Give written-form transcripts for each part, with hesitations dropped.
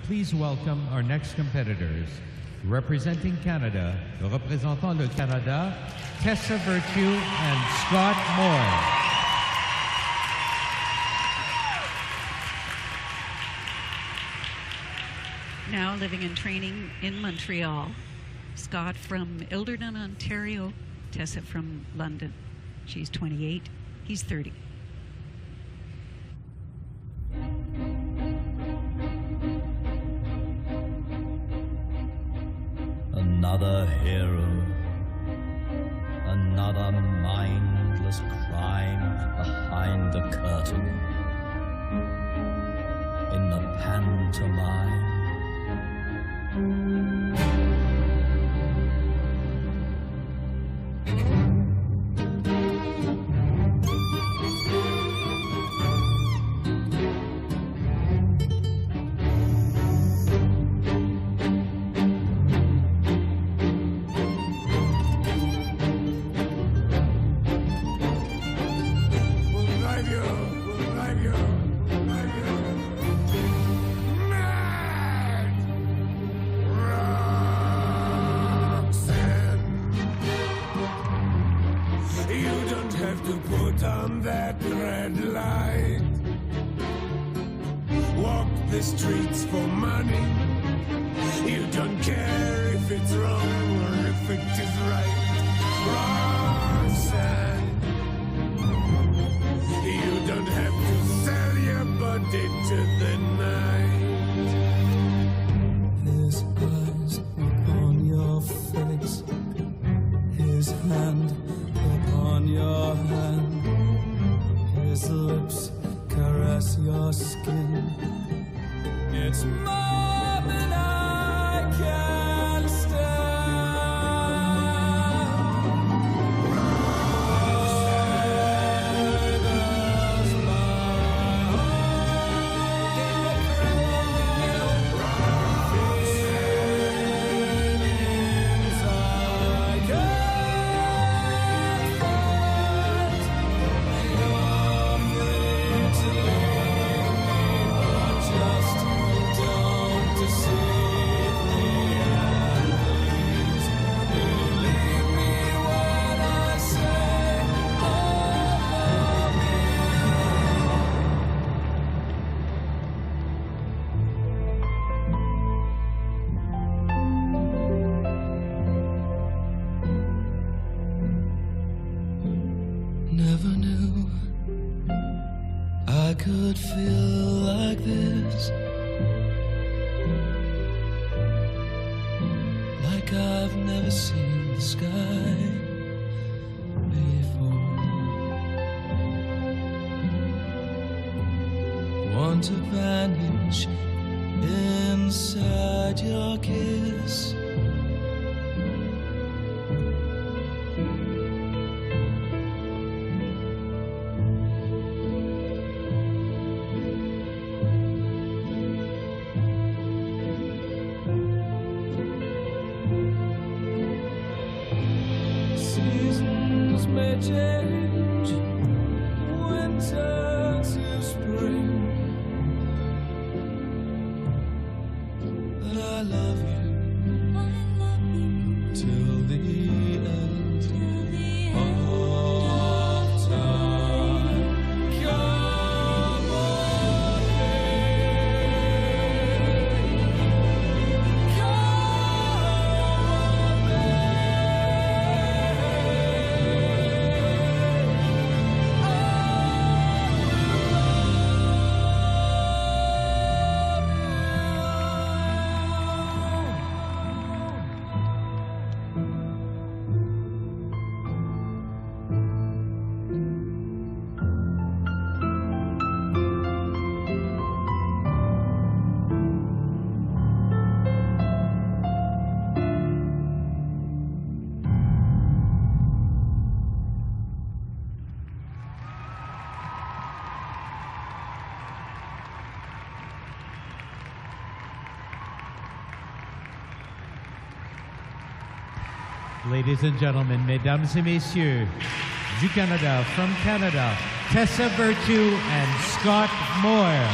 please welcome our next competitors. Representing Canada, représentant le Canada, Tessa Virtue and Scott Moir. Now living and training in Montreal. Scott from Ilderton, Ontario. Tessa from London. She's 28. He's 30. Another hero, another mindless crime behind the curtain. In the pantomime. The streets for money. You don't care if it's wrong or if it is right. Roxanne, you don't have to sell your body to the night. His eyes upon your face, his hand upon your hand, his lips caress your skin. It's more than I can stand. Never knew I could feel like this, like I've never seen the sky before. Want to vanish inside your kiss. Seasons may change, winter to spring, but I love you till the end of time. Come on, babe. Come on, Ladies and gentlemen, mesdames et messieurs, du Canada, from Canada, Tessa Virtue and Scott Moir.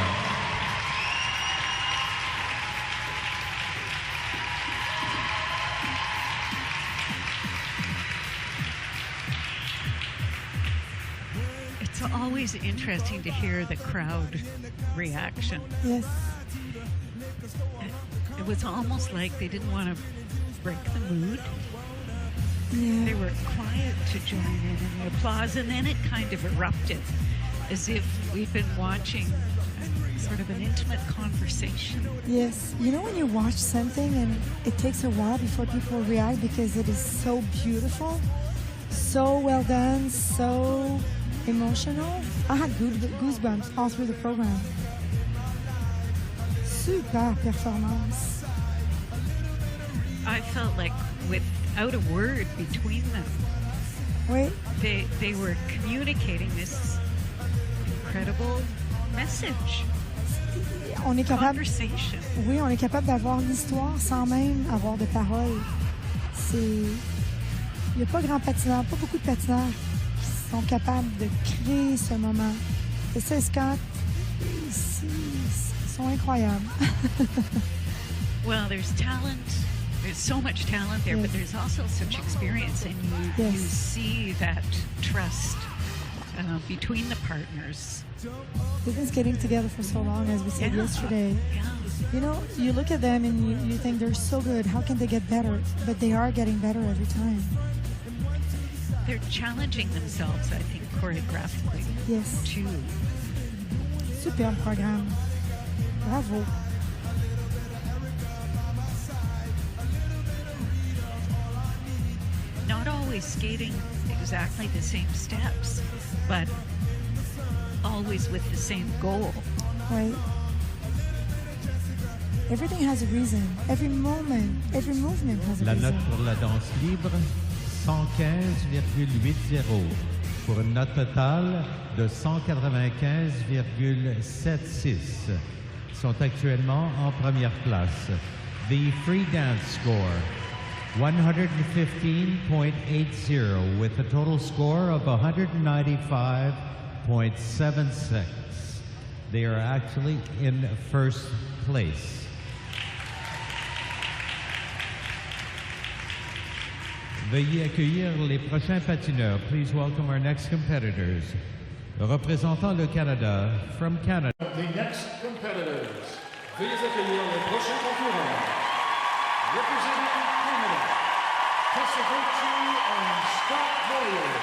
it's always interesting to hear the crowd reaction. Yes. It was almost like they didn't want to break the mood. Yeah. They were quiet to join in the applause, and then it kind of erupted as if we'd been watching sort of an intimate conversation. Yes. You know when you watch something and it takes a while before people react because it is so beautiful, so well done, so emotional. I had goosebumps all through the program. Super performance. I felt like without a word between them, Oui. they were communicating this incredible message, On est capable, conversation. oui, on est capable d'avoir l'histoire sans même avoir de paroles. Il n'y a pas grand patineur, pas beaucoup de patineurs qui sont capables de créer ce moment. Et ça, Scott, ils sont incroyables. Well, there's talent. There's so much talent there, Yes. but there's also such experience, and you Yes. see that trust between the partners. They've been skating together for so long, as we said Yeah. yesterday. Yeah. You know, you look at them and you think they're so good. How can they get better? But they are getting better every time. They're challenging themselves, I think, choreographically, Yes. too. Superbe programme. Bravo. Not always skating exactly the same steps, but always with the same goal. Right. Everything has a reason. Every moment, every movement has a La reason. note pour la danse libre, 115,80 pour une note totale de 195,76. Ils sont actuellement en première place. The free dance score, 115.80 with a total score of 195.76. They are actually in first place. Veuillez accueillir les prochains patineurs. Please welcome our next competitors. Représentant le Canada, from Canada. The next competitors. Veuillez accueillir les prochains concurrents. Representing Canada, Tessa and Scott Moir.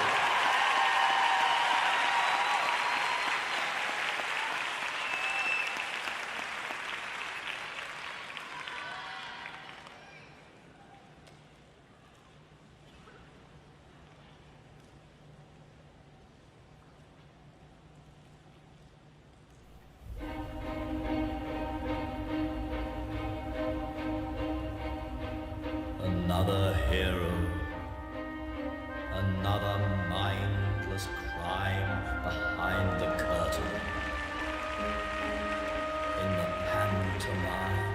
Another hero, another mindless crime behind the curtain. In the pantomime.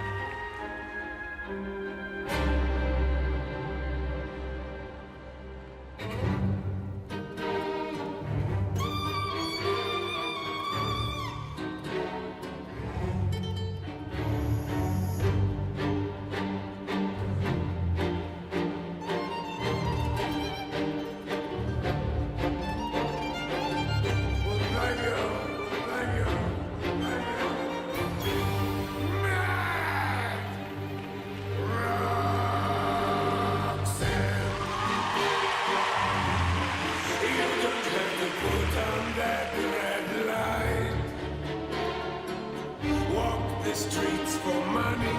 Streets for money.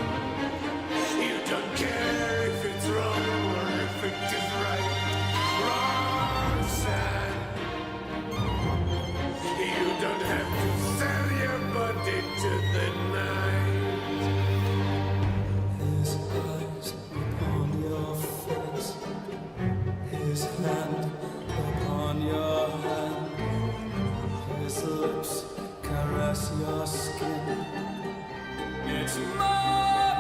You don't care if it's wrong or if it is right. Roxanne, you don't have to sell your body to the night. His eyes upon your face, his hand upon your hand, his lips caress your skin. It's more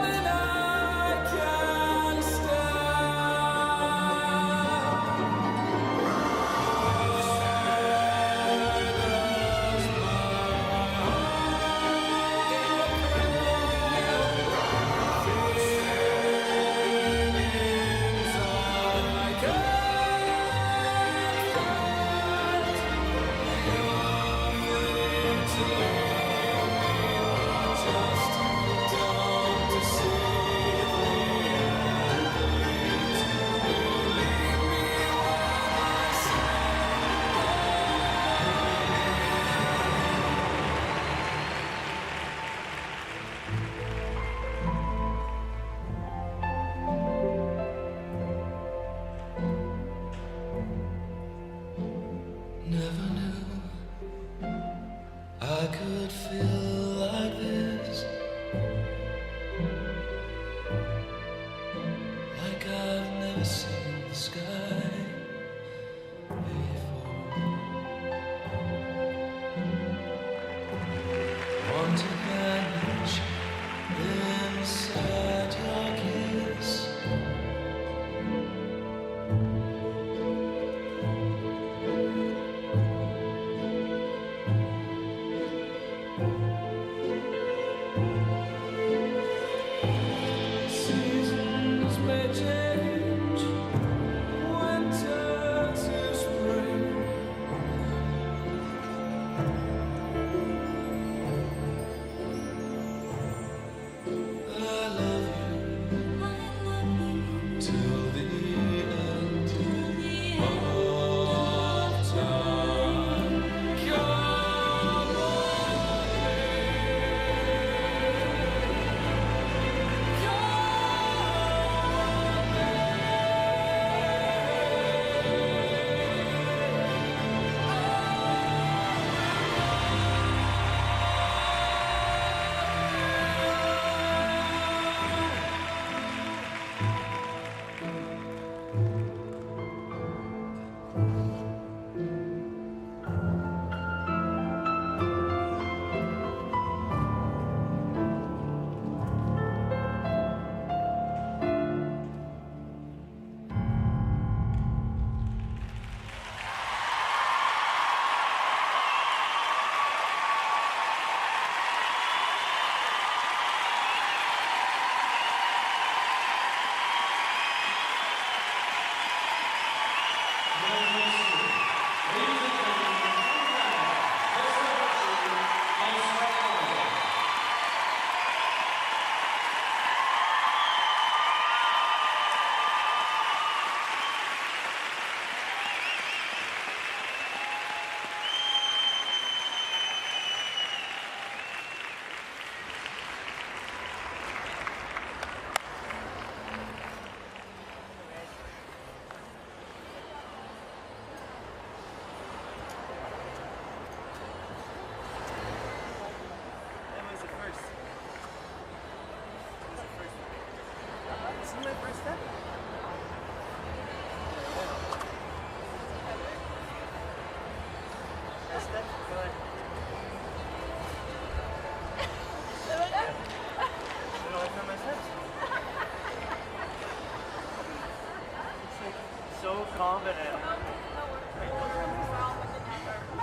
confident.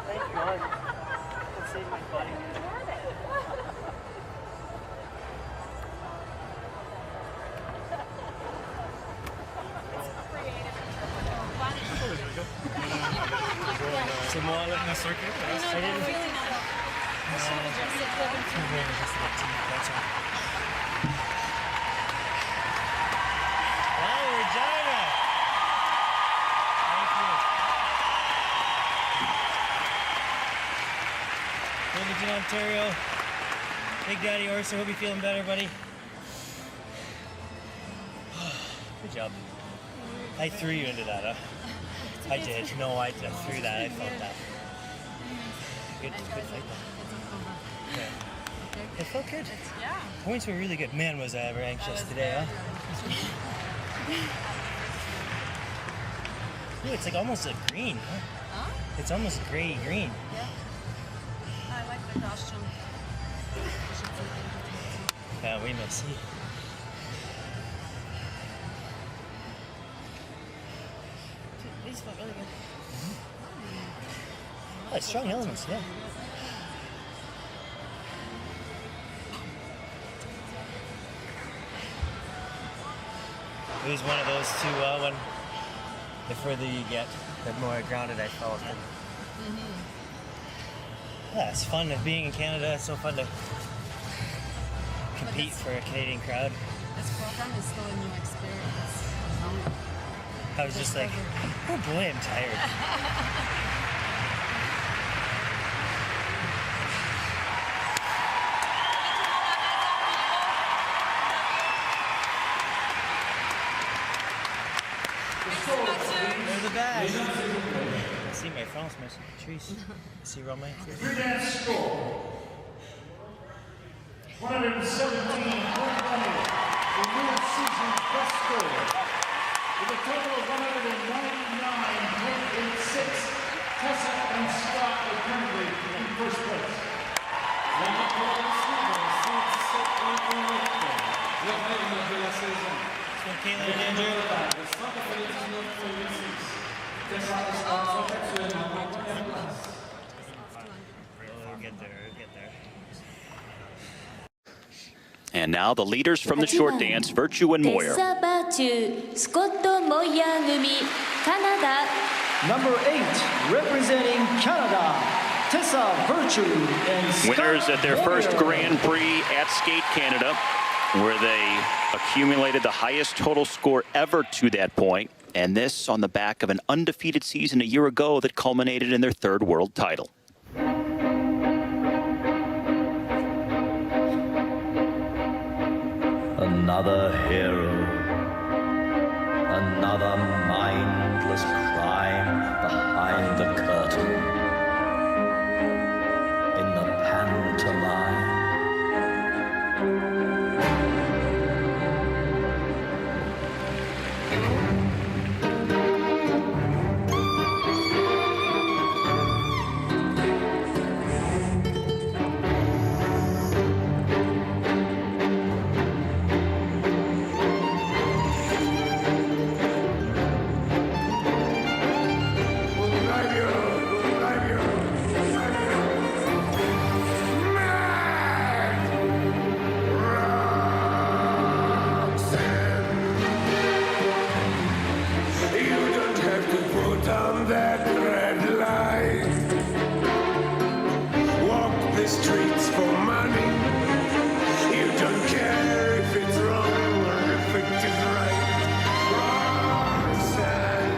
Thank God. It saved my buddy. C'est moi là, dans circuit. I didn't really know. Wow, Regina! Thank you. Edmonton, Ontario. Big Daddy Orso, hope you're feeling better, buddy. Good job. I threw you into that, huh? I did. No, I threw that. I felt that. Good fight, though. Yeah. It felt good. Yeah. Points were really good. Man, was I ever anxious today, huh? Ooh, it's like almost like green, huh? Huh? It's almost gray-green. Yeah. I like the costume. Yeah, we may see. These felt really good. Oh, strong elements, yeah. It was one of those two, when the further you get, the more grounded I felt. Yeah, it's fun being in Canada. It's so fun to compete for a Canadian crowd. This program is still a new experience. I was just like, oh boy, I'm tired. They're the best. See my France, my cicatrice. See Romain. Free dance score 117.20. The new season best score with a total of 199.86. Tessa and Scott are currently in first place. La Provinciale le rythme de la saison. So Caitlin and Andrew. Tessa et Scott sont actuellement en première place. We'll get there, we'll get there. And now the leaders from the short dance, Virtue and Moir. Tessa Virtue, Scott Moir組, Canada. Number 8, representing Canada, Tessa Virtue and Scott Winners at their first Moir. Grand Prix at Skate Canada, where they accumulated the highest total score ever to that point. And this on the back of an undefeated season a year ago that culminated in their third world title. Another hero, another mindless crime behind the curtain. In the pantomime. Streets for money. You don't care if it's wrong or if it is right. Roxanne,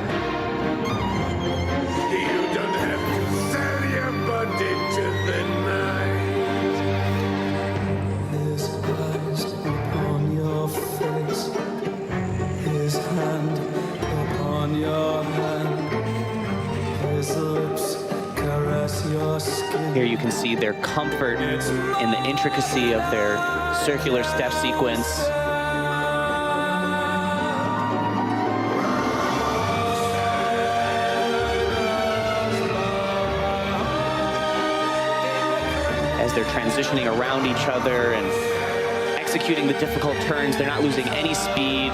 you don't have to sell your body to the night. His eyes upon your face, his hand upon your hand, his lips caress your skin. Here you can see their comfort in the intricacy of their circular step sequence. As they're transitioning around each other and executing the difficult turns, they're not losing any speed.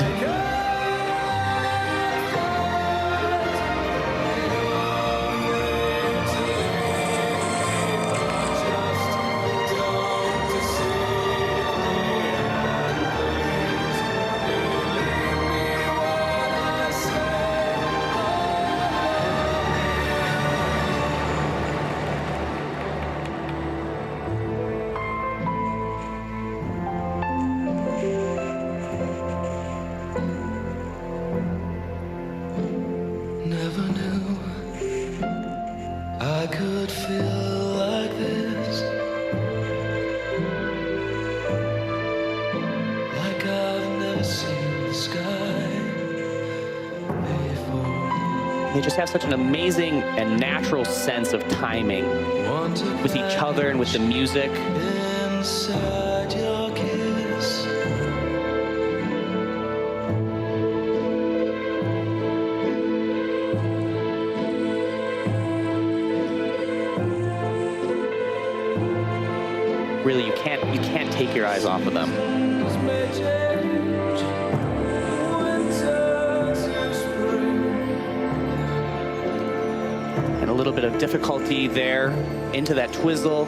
They just have such an amazing and natural sense of timing with each other and with the music. Inside your kiss. Really, you can't take your eyes off of them. And a little bit of difficulty there into that twizzle.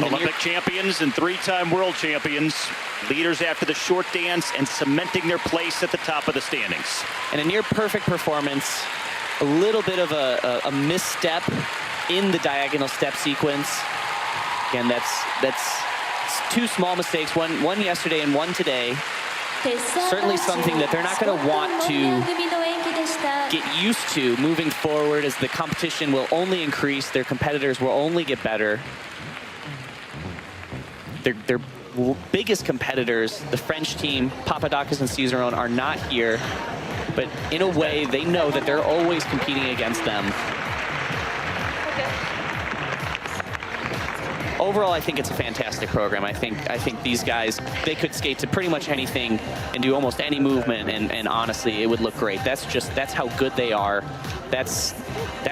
Olympic champions and three-time world champions, leaders after the short dance and cementing their place at the top of the standings. And a near-perfect performance, a little bit of a misstep in the diagonal step sequence. Again, that's two small mistakes, one yesterday and one today. Certainly something that they're not going to want to get used to moving forward, as the competition will only increase, their competitors will only get better. Their biggest competitors, the French team, Papadakis and Cizeron, are not here, but in a way, they know that they're always competing against them. Overall, I think it's a fantastic program. I think these guys, they could skate to pretty much anything and do almost any movement, and honestly, it would look great. That's how good they are. That's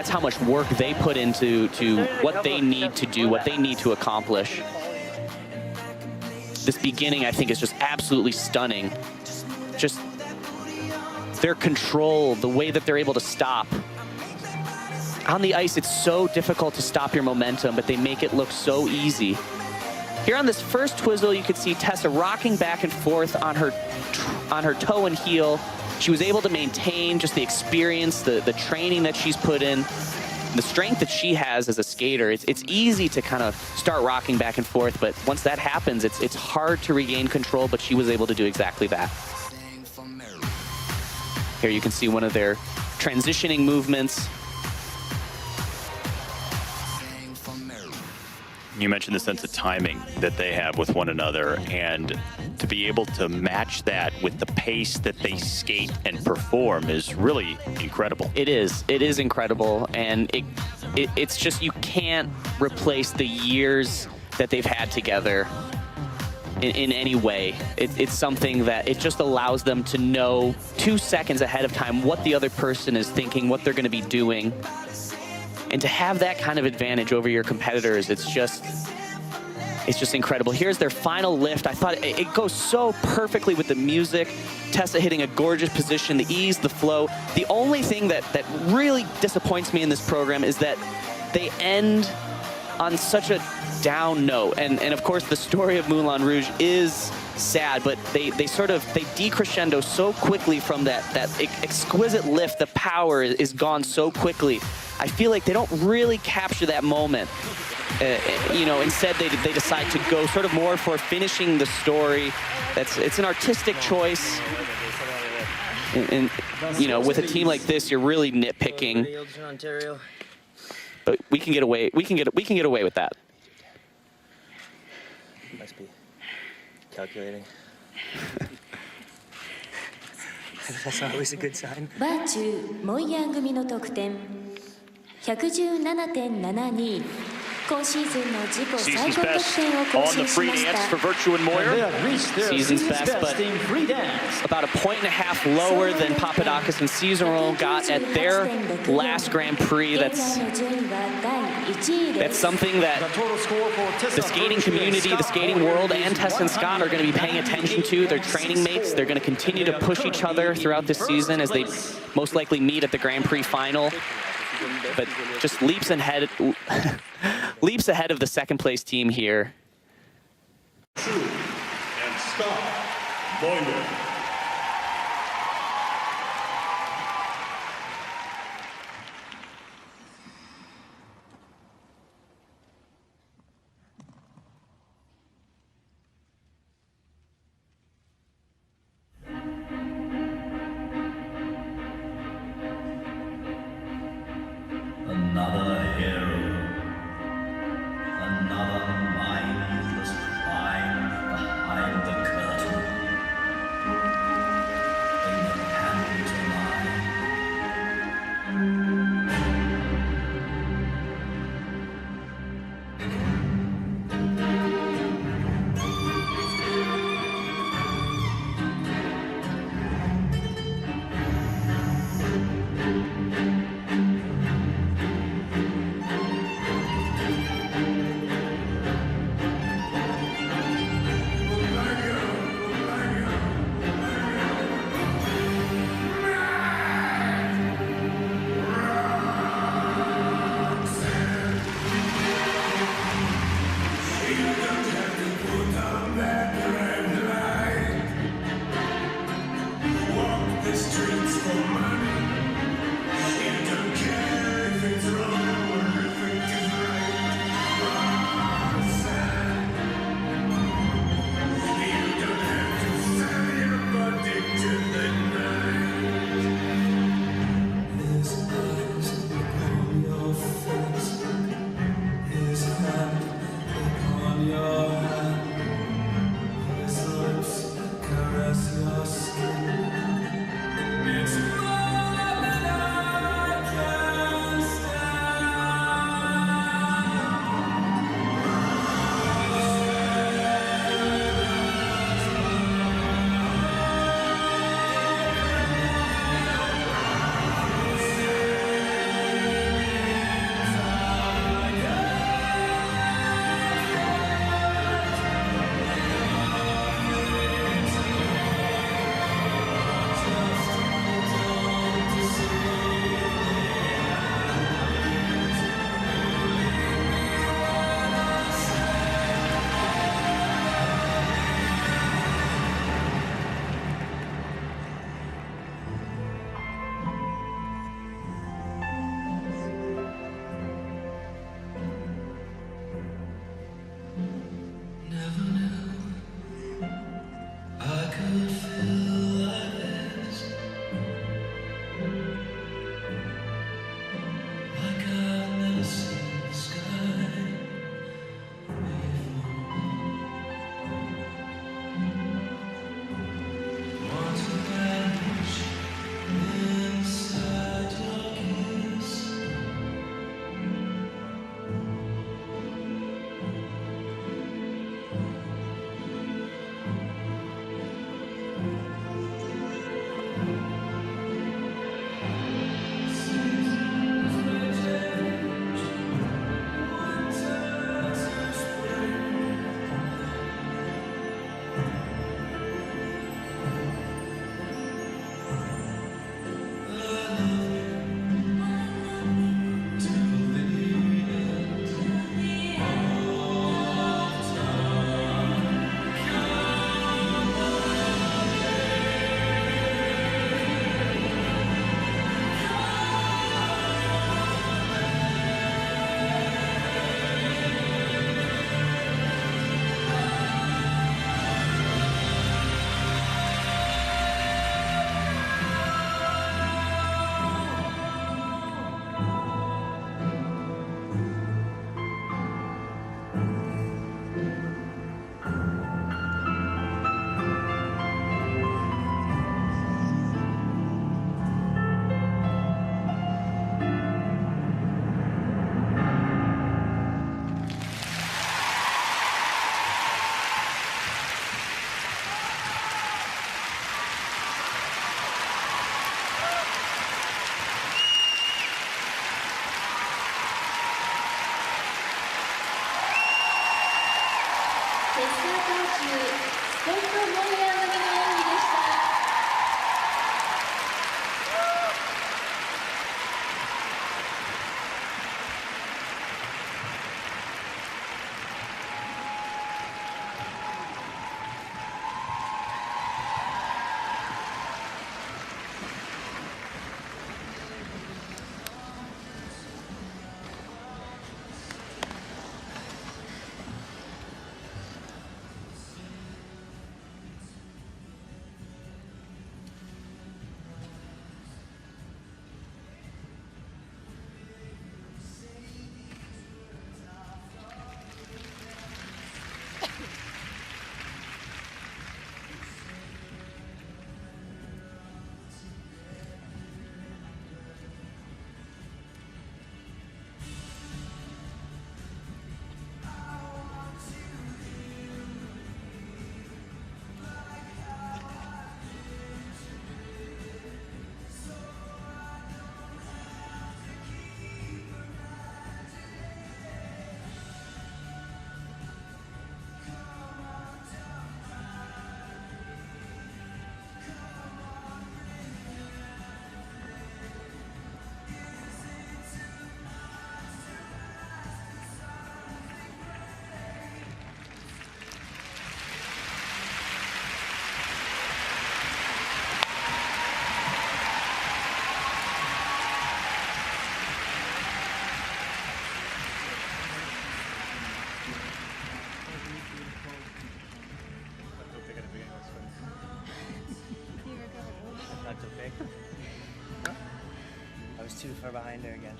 how much work they put into what they need to do, what they need to accomplish. This beginning, I think, is just absolutely stunning. Just their control, the way that they're able to stop. On the ice, it's so difficult to stop your momentum, but they make it look so easy. Here on this first twizzle, you could see Tessa rocking back and forth on her toe and heel. She was able to maintain just the experience, the training that she's put in, the strength that she has as a skater. It's easy to kind of start rocking back and forth, but once that happens, it's hard to regain control, but she was able to do exactly that. Here you can see one of their transitioning movements. You mentioned the sense of timing that they have with one another, and to be able to match that with the pace that they skate and perform is really incredible. It is incredible, and it's just, you can't replace the years that they've had together in any way. It's something that it just allows them to know 2 seconds ahead of time what the other person is thinking, what they're going to be doing. And to have that kind of advantage over your competitors, it's just incredible. Here's their final lift. I thought it goes so perfectly with the music. Tessa hitting a gorgeous position, the ease, the flow. The only thing that really disappoints me in this program is that they end on such a down note. And of course, the story of Moulin Rouge is sad, but they decrescendo so quickly from that exquisite lift. The power is gone so quickly. I feel like they don't really capture that moment. Instead they decide to go sort of more for finishing the story. It's an artistic choice. And with a team like this, you're really nitpicking. But we can get away. We can get away with that. Must be calculating. That's not always a good sign. バーチュー・モイヤン組の得点 117.72 Season's best on the free dance for Virtue and Moir. Season's best, but about a point and a half lower than Papadakis and Cesaro got at their last Grand Prix. That's something that the skating community, the skating world, and Tessa and Scott are going to be paying attention to. Their training mates. They're going to continue to push each other throughout this season as they most likely meet at the Grand Prix final. But just leaps ahead of the second place team here. And Scott Moir. Another hero, another mindless crime behind the curtain. In the pantomime. スコット・モイヤー組の演技でした。That's okay. I was too far behind her again.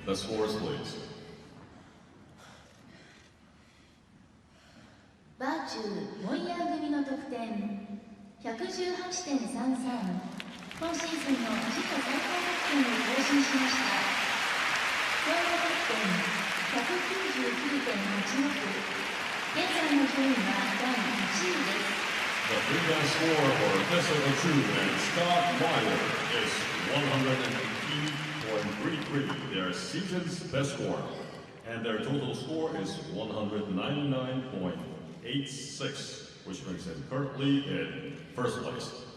The scores, please. バーチュー・モイヤー組の得点 118.33。今シーズンの自己最高得点を更新しました。総合得点 199.86。現在の順位は第1位です。The three-man score for Tessa and Scott Moir is 118.33, their season's best score, and their total score is 199.86, which makes them currently in first place.